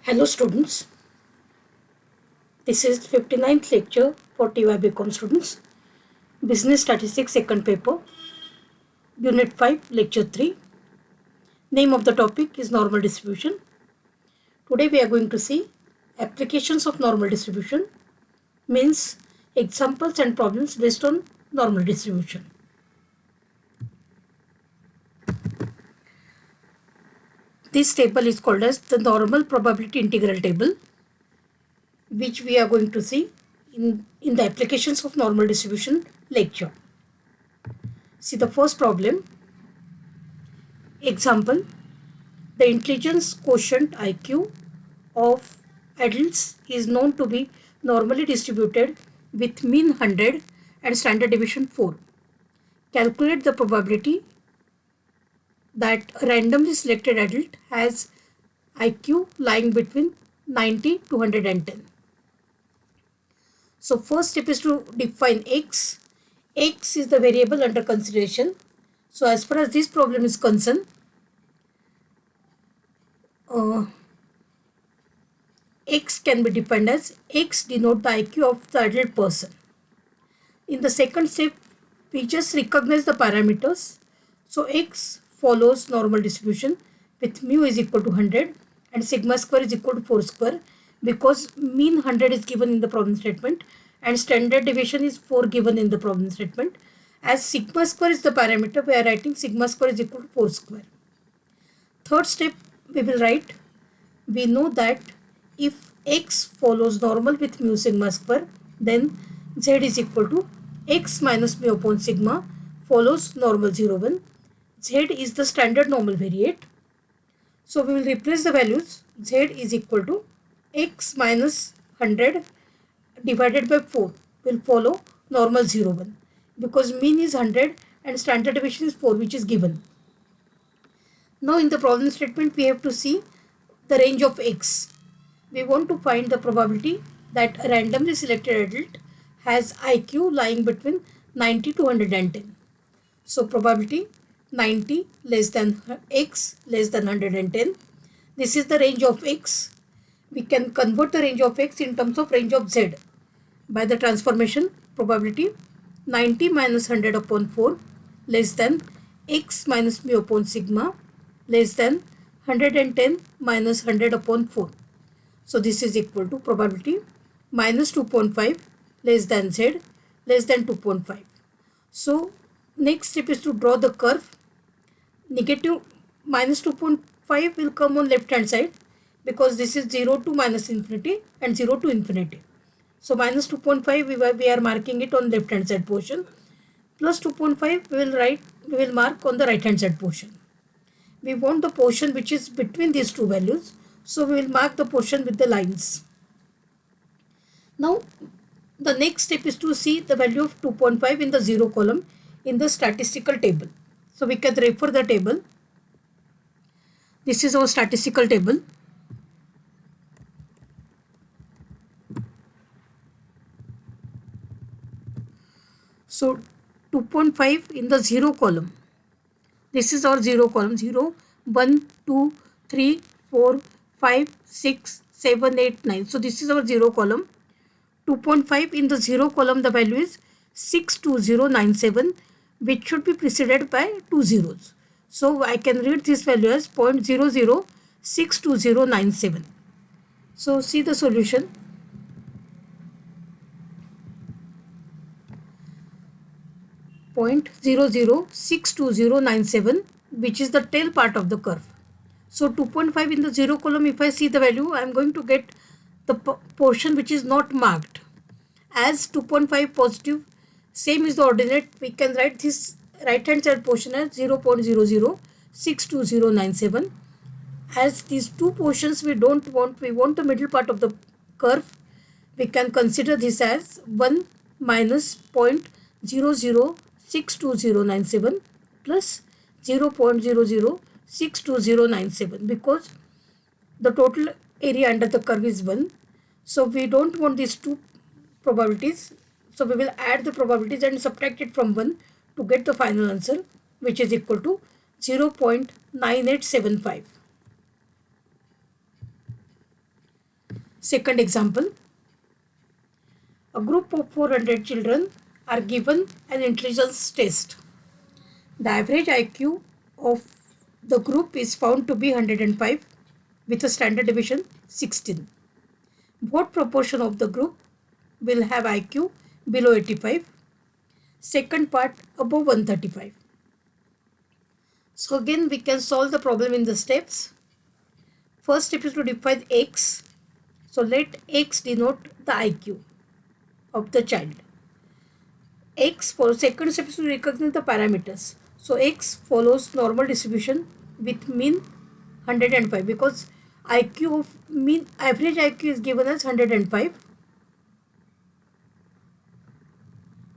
Hello students, this is 59th lecture for TY BCom students, Business Statistics second paper, Unit 5, Lecture 3. Name of the topic is Normal Distribution. Today we are going to see applications of normal distribution, means examples and problems based on normal distribution. This table is called as the normal probability integral table, which we are going to see in the applications of normal distribution lecture. See the first problem. Example, the intelligence quotient IQ of adults is known to be normally distributed with mean 100 and standard deviation 4. Calculate the probability that a randomly selected adult has IQ lying between 90 to 110. So first step is to define X. X is the variable under consideration. So as far as this problem is concerned, X can be defined as X denote the IQ of the adult person. In the second step, we just recognize the parameters. So X follows normal distribution with mu is equal to 100 and sigma square is equal to 4 square, because mean 100 is given in the problem statement and standard deviation is 4 given in the problem statement. As sigma square is the parameter, we are writing sigma square is equal to 4 square. Third step, we will write, we know that if X follows normal with mu sigma square, then Z is equal to X minus mu upon sigma follows normal 0, 1. Z is the standard normal variate. So we will replace the values. Z is equal to X minus 100 divided by 4 will follow normal 0, 1, because mean is 100 and standard deviation is 4, which is given. Now in the problem statement, we have to see the range of X. We want to find the probability that a randomly selected adult has IQ lying between 90 to 110. So probability 90 less than X less than 110. This is the range of X. We can convert the range of X in terms of range of Z by the transformation. Probability 90 minus 100 upon 4 less than X minus mu upon sigma less than 110 minus 100 upon 4. So this is equal to probability minus 2.5 less than Z less than 2.5. So next step is to draw the curve. Negative minus 2.5 will come on left hand side, because this is 0 to minus infinity and 0 to infinity. So minus 2.5 we are marking it on left hand side portion. Plus 2.5 we will mark on the right hand side portion. We want the portion which is between these two values, so we will mark the portion with the lines. Now the next step is to see the value of 2.5 in the 0 column in the statistical table. So we can refer the table. This is our statistical table. So 2.5 in the 0 column. This is our 0 column. 0, 1, 2, 3, 4, 5, 6, 7, 8, 9. So this is our 0 column. 2.5 in the 0 column, the value is 62097, which should be preceded by 2 zeros. So I can read this value as 0.00622097. So see the solution. Point 0.00622097, which is the tail part of the curve. So 2.5 in the 0 column, if I see the value, I am going to get the portion which is not marked. As 2.5 positive, same is the ordinate, we can write this right hand side portion as 0.00622097. As these two portions we don't want, we want the middle part of the curve, we can consider this as 1 minus 0.00622097 plus 0.00622097, because the total area under the curve is 1. So we don't want these two probabilities. So we will add the probabilities and subtract it from 1 to get the final answer, which is equal to 0.9875. Second example, a group of 400 children are given an intelligence test. The average IQ of the group is found to be 105 with a standard deviation 16. What proportion of the group will have IQ below 85? Second part, above 135. So again we can solve the problem in the steps. First step is to define X. So let X denote the IQ of the child. X for second step is to recognize the parameters. So X follows normal distribution with mean 105 because IQ of mean average IQ is given as 105.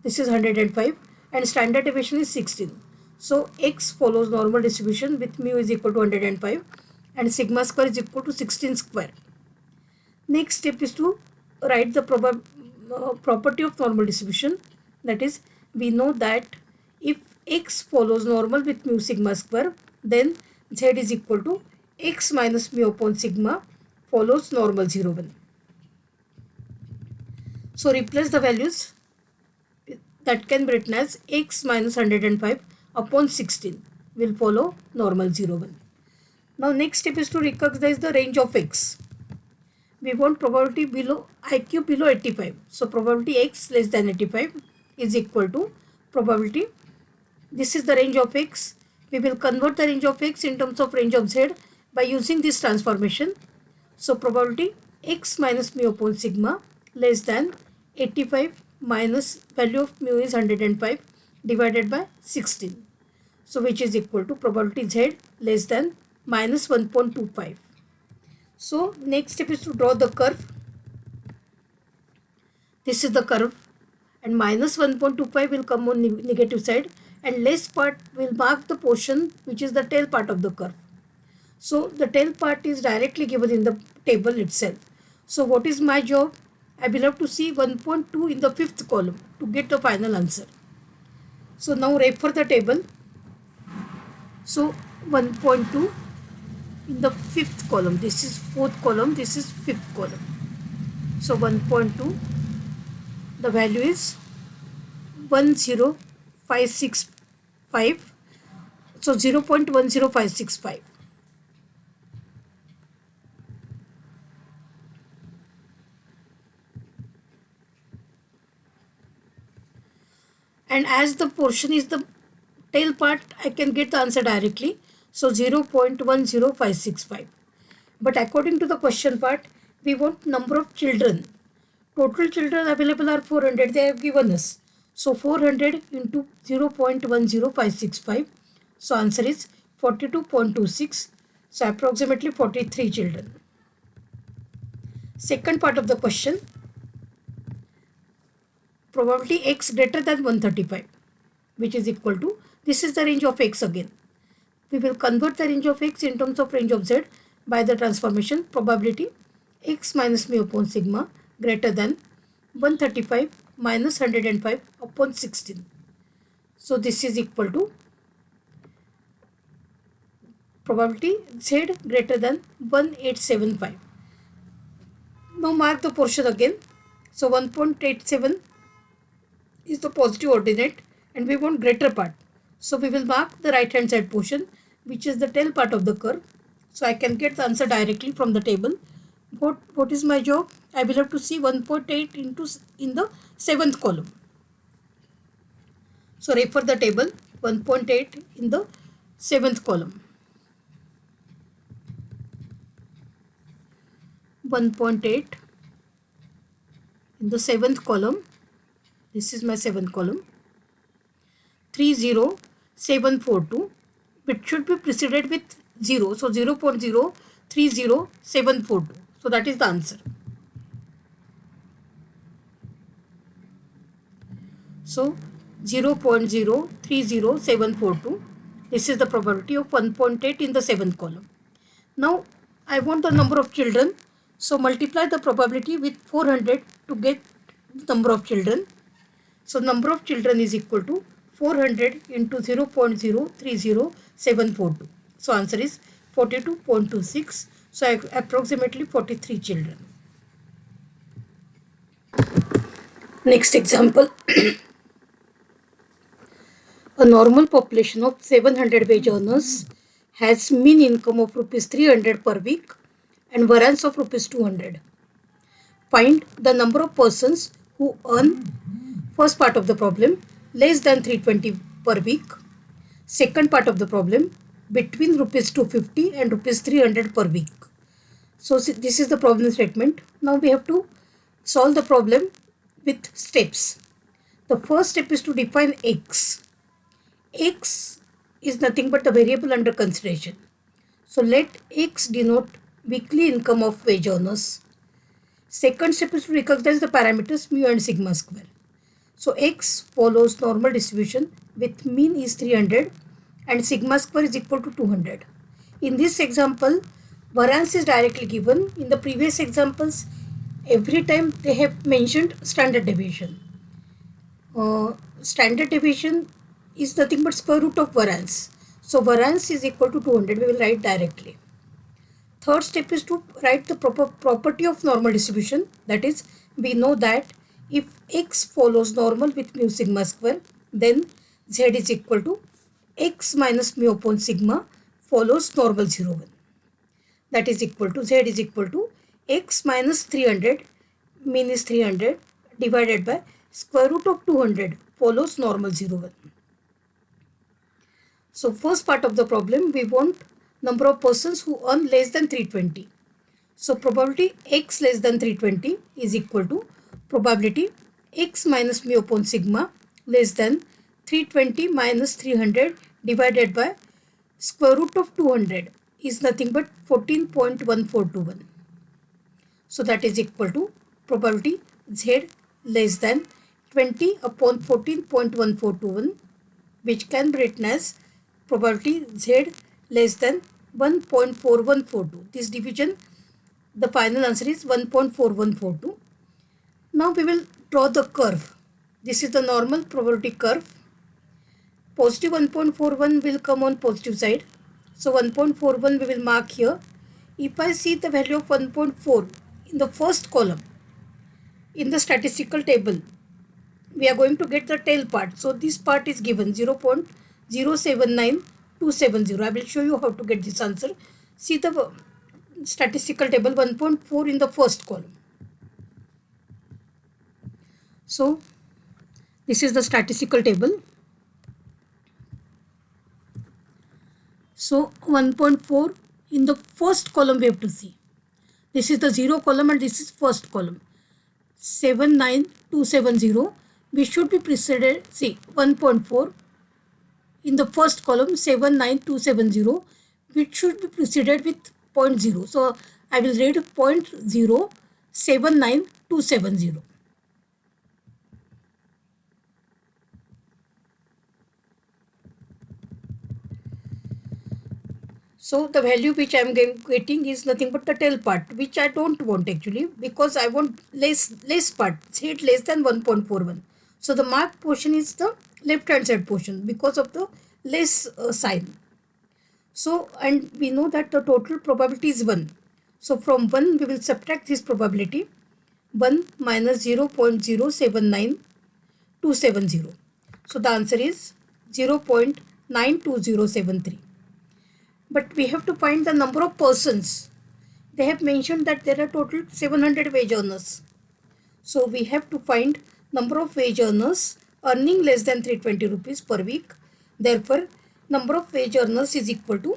This is 105 and standard deviation is 16. So X follows normal distribution with mu is equal to 105 and sigma square is equal to 16 square. Next step is to write the property of normal distribution. That is, we know that if X follows normal with mu sigma square, then Z is equal to X minus mu upon sigma follows normal 0 1. So replace the values. That can be written as X minus 105 upon 16 will follow normal 0 1. Now next step is to recognize the range of X. We want probability below IQ below 85. So probability X less than 85 is equal to probability. This is the range of X. We will convert the range of X in terms of range of Z by using this transformation. So probability X minus mu upon sigma less than 85 minus value of mu is 105 divided by 16. So which is equal to probability Z less than minus 1.25. So next step is to draw the curve. This is the curve and minus 1.25 will come on negative side and less part will mark the portion which is the tail part of the curve. So the tail part is directly given in the table itself. So what is my job? I will have to see 1.2 in the fifth column to get the final answer. So now refer the table. So 1.2 in the fifth column. This is fourth column. This is fifth column. So 1.2. The value is 10565. So 0.10565. And as the portion is the tail part, I can get the answer directly. So 0.10565. But according to the question part, we want number of children. Total children available are 400. They have given us. So 400 into 0.10565. So answer is 42.26. So approximately 43 children. Second part of the question. Probability X greater than 135, which is equal to, this is the range of X again. We will convert the range of X in terms of range of Z by the transformation probability X minus mu upon sigma greater than 135 minus 105 upon 16. So this is equal to probability Z greater than 1875. Now mark the portion again. So 1.87 is the positive ordinate and we want greater part. So we will mark the right hand side portion which is the tail part of the curve. So I can get the answer directly from the table. What is my job? I will have to see 1.8 into in the seventh column. So refer the table 1.8 in the seventh column. 1.8 in the seventh column. This is my seventh column. 30742. It should be preceded with 0. So 0.030742. So that is the answer. So 0.030742. This is the probability of 1.8 in the seventh column. Now I want the number of children. So multiply the probability with 400 to get the number of children. So number of children is equal to 400 into 0.030742. So answer is 42.26. So approximately 43 children. Next example. A normal population of 700 wage earners has mean income of rupees 300 per week and variance of rupees 200. Find the number of persons who earn, first part of the problem, less than 320 per week. Second part of the problem, between rupees 250 and rupees 300 per week. So this is the problem statement. Now we have to solve the problem with steps. The first step is to define x. X is nothing but the variable under consideration. So let x denote weekly income of wage earners. Second step is to recognize the parameters mu and sigma square. So x follows normal distribution with mean is 300 and sigma square is equal to 200. In this example, variance is directly given. In the previous examples, every time they have mentioned standard deviation. Standard deviation is nothing but square root of variance. So variance is equal to 200. We will write directly. Third step is to write the property of normal distribution. That is, we know that if x follows normal with mu sigma square, then z is equal to x minus mu upon sigma follows normal 0 1. That is equal to z is equal to x minus 300, mean is 300, divided by square root of 200 follows normal 0 1. So first part of the problem, we want number of persons who earn less than 320. So probability x less than 320 is equal to probability x minus mu upon sigma less than 320 minus 300 divided by square root of 200 is nothing but 14.1421. So that is equal to probability z less than 20 upon 14.1421, which can be written as probability z less than 1.4142. This division, the final answer is 1.4142. Now we will draw the curve. This is the normal probability curve. Positive 1.41 will come on positive side. So 1.41 we will mark here. If I see the value of 1.4 in the first column, in the statistical table, we are going to get the tail part. So this part is given 0.079270. I will show you how to get this answer. See the statistical table 1.4 in the first column. So this is the statistical table. So 1.4 in the first column we have to see. This is the 0 column and this is first column. 79270. We should be preceded, see 1.4 in the first column 79270, which should be preceded with 0.0. So I will read 0.079270. So the value which I am getting is nothing but the tail part, which I don't want actually, because I want less part, say it less than 1.41. So the marked portion is the left hand side portion because of the less sign. So, and we know that the total probability is 1. So from 1 we will subtract this probability. 1 minus 0.079270. So the answer is 0.92073. But we have to find the number of persons. They have mentioned that there are total 700 wage earners. So we have to find number of wage earners earning less than 320 rupees per week. Therefore, number of wage earners is equal to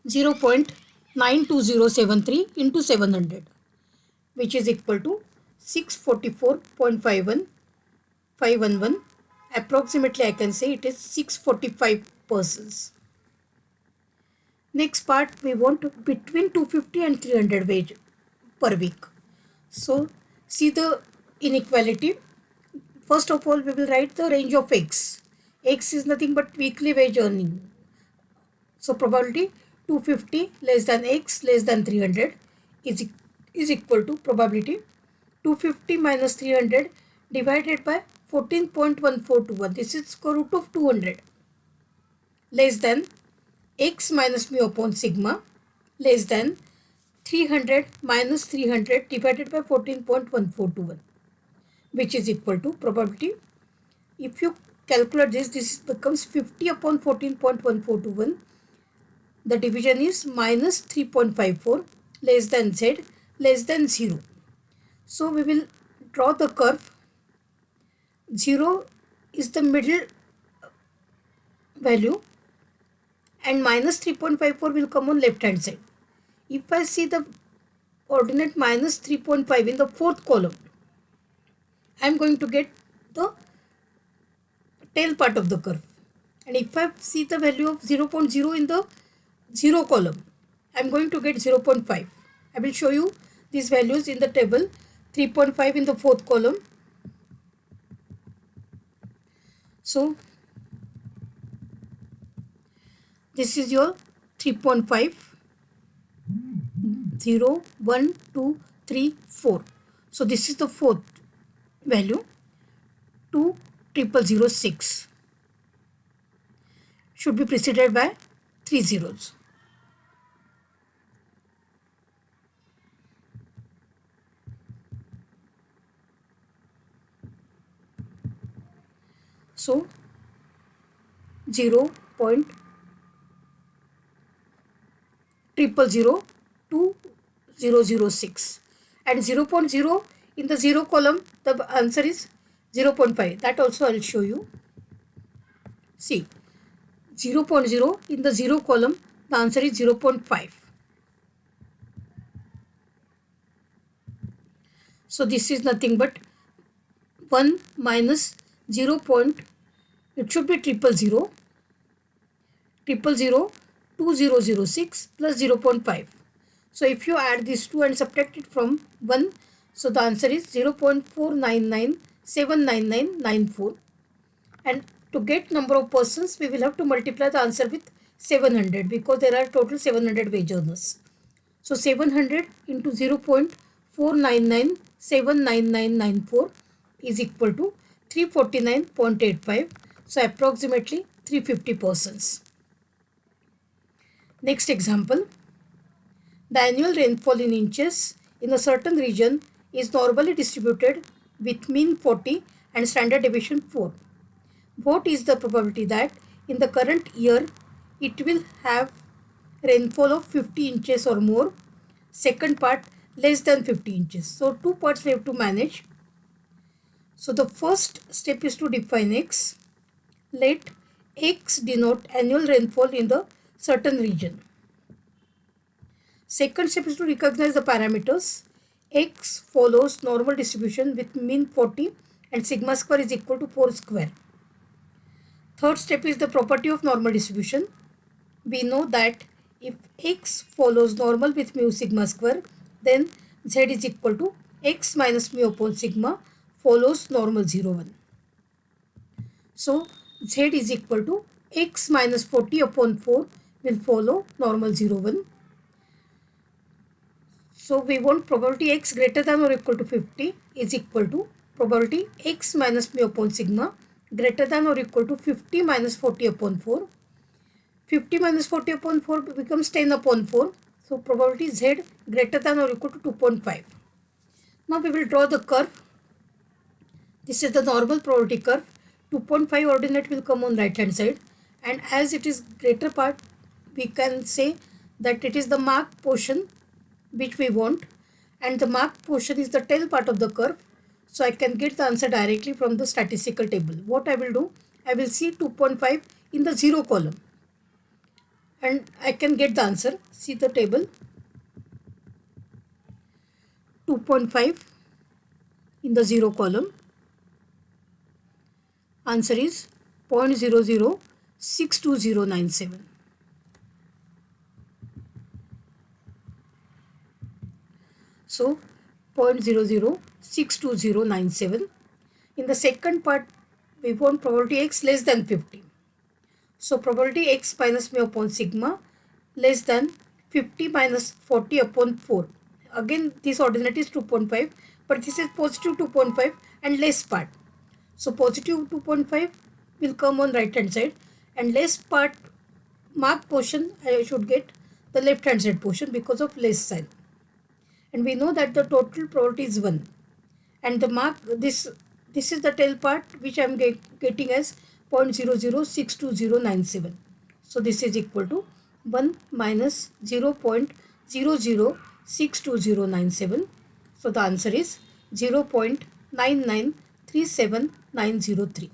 0.92073 into 700, which is equal to 644.511. Approximately I can say it is 645 persons. Next part, we want between 250 and 300 wage per week. So see the inequality. First of all, we will write the range of x. X is nothing but weekly wage earning. So probability 250 less than x less than 300 is equal to probability 250 minus 300 divided by 14.1421. This is square root of 200 less than x minus mu upon sigma less than 300 minus 300 divided by 14.1421. which is equal to probability. If you calculate this becomes 50 upon 14.1421. The division is minus 3.54 less than z less than 0. So we will draw the curve. 0 is the middle value and minus 3.54 will come on left hand side. If I see the ordinate minus 3.5 in the fourth column, I am going to get the tail part of the curve. And if I see the value of 0.0 in the 0 column, I am going to get 0.5. I will show you these values in the table. 3.5 in the fourth column. So this is your 3.5. 0, 1, 2, 3, 4. So this is the fourth value. 20006 should be preceded by 3 zeros. So 0.0002006 and 0.0 in the 0 column the answer is 0.5. That also I will show you. See, 0.0 in the 0 column the answer is 0.5. So this is nothing but 1 minus 0. It should be 000 2006 plus 0.5. So if you add these two and subtract it from 1, so the answer is 0.49979994. And to get number of persons, we will have to multiply the answer with 700 because there are total 700 wage earners. So 700 into 0.49979994 is equal to 349.85. So approximately 350 persons. Next example. The annual rainfall in inches in a certain region is normally distributed with mean 40 and standard deviation 4. What is the probability that in the current year it will have rainfall of 50 inches or more? Second part, less than 50 inches. So two parts we have to manage. So the first step is to define x. Let x denote annual rainfall in the certain region. Second step is to recognize the parameters. X follows normal distribution with mean 40 and sigma square is equal to 4 square. Third step is the property of normal distribution. We know that if x follows normal with mu sigma square, then z is equal to x minus mu upon sigma follows normal 0, 1. So z is equal to x minus 40 upon 4 will follow normal 0, 1. So we want probability x greater than or equal to 50 is equal to probability x minus mu upon sigma greater than or equal to 50 minus 40 upon 4. 50 minus 40 upon 4 becomes 10 upon 4. So probability z greater than or equal to 2.5. Now we will draw the curve. This is the normal probability curve. 2.5 ordinate will come on right hand side, and as it is greater part, we can say that it is the marked portion which we want, and the marked portion is the tail part of the curve. So I can get the answer directly from the statistical table. What I will do, I will see 2.5 in the 0 column and I can get the answer. See the table. 2.5 in the 0 column. Answer is 0.006297. So 0.006297. In the second part, we want probability x less than 50. So probability x minus mu upon sigma less than 50 minus 40 upon 4. Again, this ordinate is 2.5, but this is positive 2.5 and less part. So positive 2.5 will come on right hand side, and less part marked portion I should get the left hand side portion because of less sign. And we know that the total probability is 1, and the mark this this is the tail part which I am getting as 0.006209. So this is equal to 1 minus 0.006209. So the answer is 0.9937903.